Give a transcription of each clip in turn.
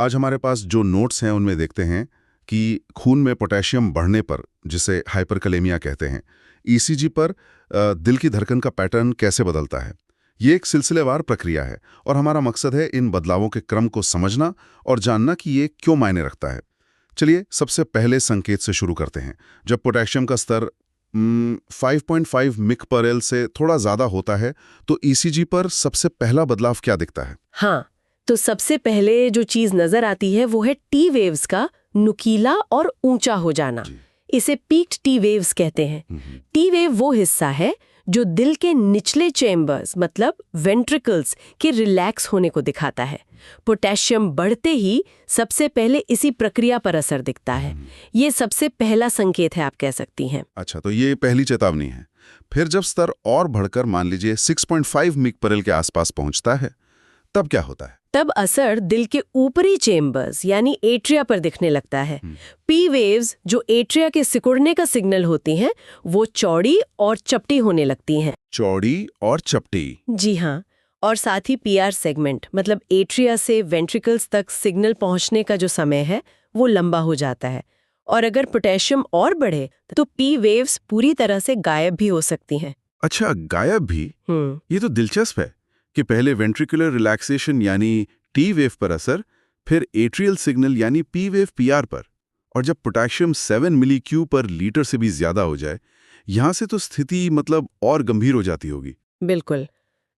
आज हमारे पास जो नोट्स हैं उनमें देखते हैं कि खून में पोटेशियम बढ़ने पर, जिसे हाइपरकलेमिया कहते हैं, ईसीजी पर दिल की धड़कन का पैटर्न कैसे बदलता है। ये एक सिलसिलेवार प्रक्रिया है और हमारा मकसद है इन बदलावों के क्रम को समझना और जानना कि ये क्यों मायने रखता है। चलिए सबसे पहले संकेत से शुरू करते हैं। जब पोटेशियम का स्तर 5.5 मिक पर एल से थोड़ा ज्यादा होता है तो ईसीजी पर सबसे पहला बदलाव क्या दिखता है? हाँ, तो सबसे पहले जो चीज नजर आती है वो है टी वेव्स का नुकीला और ऊंचा हो जाना। इसे पीक्ड टी वेव्स कहते हैं। टी वेव वो हिस्सा है जो दिल के निचले चेम्बर्स मतलब वेंट्रिकल्स के रिलैक्स होने को दिखाता है। पोटेशियम बढ़ते ही सबसे पहले इसी प्रक्रिया पर असर दिखता है। ये सबसे पहला संकेत है, आप कह सकती हैं। अच्छा, तो ये पहली चेतावनी है। फिर जब स्तर और बढ़कर मान लीजिए 6.5 मिक पर एल के आसपास पहुंचता है, तब क्या होता है? तब असर दिल के ऊपरी चेम्बर्स यानी एट्रिया पर दिखने लगता है। पी वेव्स जो एट्रिया के सिकुड़ने का सिग्नल होती हैं, वो चौड़ी और चपटी होने लगती हैं। चौड़ी और चपटी? जी हाँ, और साथ ही पीआर सेगमेंट मतलब एट्रिया से वेंट्रिकल्स तक सिग्नल पहुंचने का जो समय है वो लंबा हो जाता है। और अगर पोटेशियम और बढ़े तो पी वेव्स पूरी तरह से गायब भी हो सकती हैं। अच्छा, गायब भी? ये तो दिलचस्प है कि पहले वेंट्रिकुलर रिलैक्सेशन यानी टी वेव पर असर, फिर एट्रियल सिग्नल यानी पी वेव पीआर पर, और जब पोटेशियम 7 मिलीक्यू पर लीटर से भी ज्यादा हो जाए, यहां से तो स्थिति मतलब और गंभीर हो जाती होगी। बिल्कुल,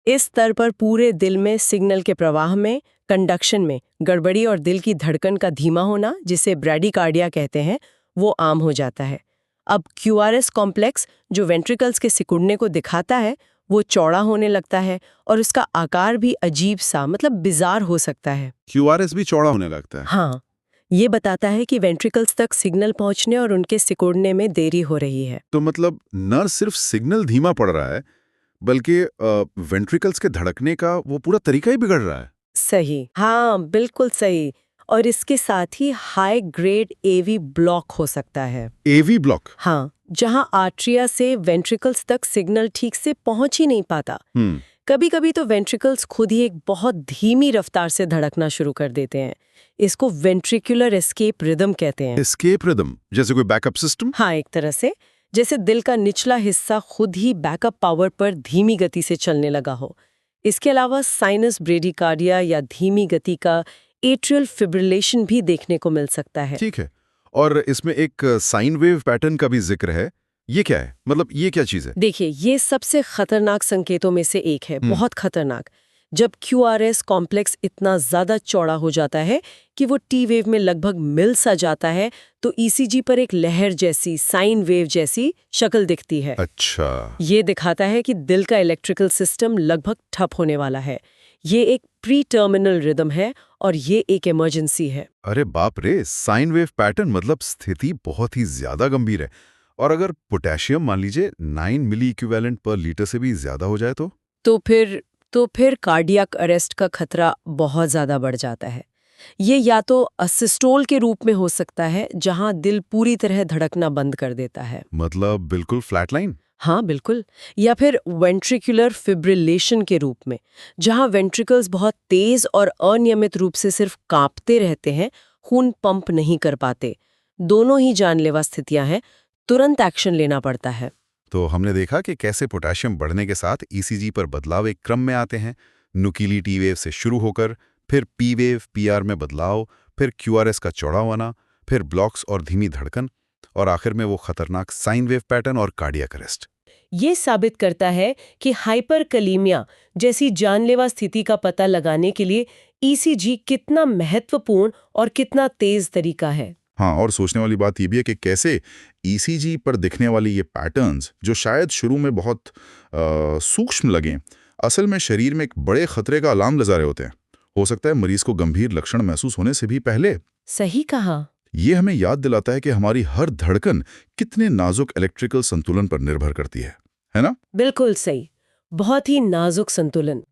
इस स्तर पर पूरे दिल में सिग्नल के प्रवाह में, कंडक्शन में गड़बड़ी और दिल की धड़कन का धीमा होना, जिसे ब्रैडीकार्डिया कहते हैं, वो आम हो जाता है। अब क्यूआरएस कॉम्प्लेक्स जो वेंट्रिकल्स के सिकुड़ने को दिखाता है वो चौड़ा होने लगता है और उसका आकार भी अजीब सा मतलब बिजार हो सकता है। क्यूआरएस भी चौड़ा होने लगता है? हाँ, ये बताता है कि वेंट्रिकल्स तक सिग्नल पहुंचने और उनके सिकुड़ने में देरी हो रही है। तो मतलब न सिर्फ सिग्नल धीमा पड़ रहा है, बल्कि वेंट्रिकल्स के धड़कने का वो पूरा तरीका ही बिगड़ रहा है। सही, हाँ बिल्कुल सही। और इसके साथ ही हाई ग्रेड एवी ब्लॉक हो सकता है। AV block? हाँ, जहां आर्ट्रिया से वेंट्रिकल्स तक सिग्नल ठीक से पहुंच ही नहीं पाता। कभी कभी तो वेंट्रिकल्स खुद ही एक बहुत धीमी रफ्तार से धड़कना शुरू कर देते हैं। इसको वेंट्रिकुलर एस्केप रिदम कहते हैं। एस्केप रिदम जैसे कोई बैकअप सिस्टम? हाँ, एक तरह से जैसे दिल का निचला हिस्सा खुद ही बैकअप पावर पर धीमी गति से चलने लगा हो। इसके अलावा साइनस ब्रेडिकार्डिया या धीमी गति का एट्रियल फिब्रिलेशन भी देखने को मिल सकता है। ठीक है, और इसमें एक साइन वेव पैटर्न का भी जिक्र है। ये क्या है, मतलब ये क्या चीज है? देखिए, ये सबसे खतरनाक संकेतों में से एक है, बहुत खतरनाक। जब क्यूआरएस कॉम्प्लेक्स इतना ज्यादा चौड़ा हो जाता है कि वो टी वेव में लगभग मिल सा जाता है, तो ईसीजी पर एक लहर जैसी, साइन वेव जैसी शक्ल दिखती है। अच्छा, ये दिखाता है कि दिल का इलेक्ट्रिकल सिस्टम लगभग ठप होने वाला है। ये एक प्री टर्मिनल रिदम है और ये एक इमरजेंसी है। अरे बाप रे, साइन वेव पैटर्न मतलब स्थिति बहुत ही ज्यादा गंभीर है। और अगर पोटेशियम मान लीजिए 9 मिली इक्विवेलेंट पर लीटर से भी ज्यादा हो जाए तो फिर कार्डियक अरेस्ट का खतरा बहुत ज्यादा बढ़ जाता है। ये या तो असिस्टोल के रूप में हो सकता है, जहां दिल पूरी तरह धड़कना बंद कर देता है, मतलब बिल्कुल फ्लैटलाइन? हाँ बिल्कुल, या फिर वेंट्रिकुलर फिब्रिलेशन के रूप में, जहां वेंट्रिकल्स बहुत तेज और अनियमित रूप से सिर्फ कांपते रहते हैं, खून पंप नहीं कर पाते। दोनों ही जानलेवा स्थितियां हैं, तुरंत एक्शन लेना पड़ता है। तो हमने देखा कि कैसे पोटेशियम बढ़ने के साथ ईसीजी पर बदलाव एक क्रम में आते हैं। नुकीली टी वेव से शुरू होकर फिर पी वेव पीआर में बदलाव, फिर क्यूआरएस का चौड़ा होना, फिर ब्लॉक्स और धीमी धड़कन, और आखिर में वो खतरनाक साइन वेव पैटर्न और कार्डियक अरेस्ट। ये साबित करता है कि हाइपरकलीमिया जैसी जानलेवा स्थिति का पता लगाने के लिए ईसीजी कितना महत्वपूर्ण और कितना तेज तरीका है। हाँ, और सोचने वाली बात यह भी है कि कैसे ईसीजी पर दिखने वाली ये पैटर्न्स, जो शायद शुरू में बहुत सूक्ष्म लगें, असल में शरीर में एक बड़े खतरे का अलार्म लगा रहे होते हैं। हो सकता है मरीज को गंभीर लक्षण महसूस होने से भी पहले। सही कहा। ये हमें याद दिलाता है कि हमारी हर धड़कन कितने नाजुक इलेक्ट्रिकल संतुलन पर निर्भर करती है ना? बिल्कुल सही, बहुत ही नाजुक संतुलन।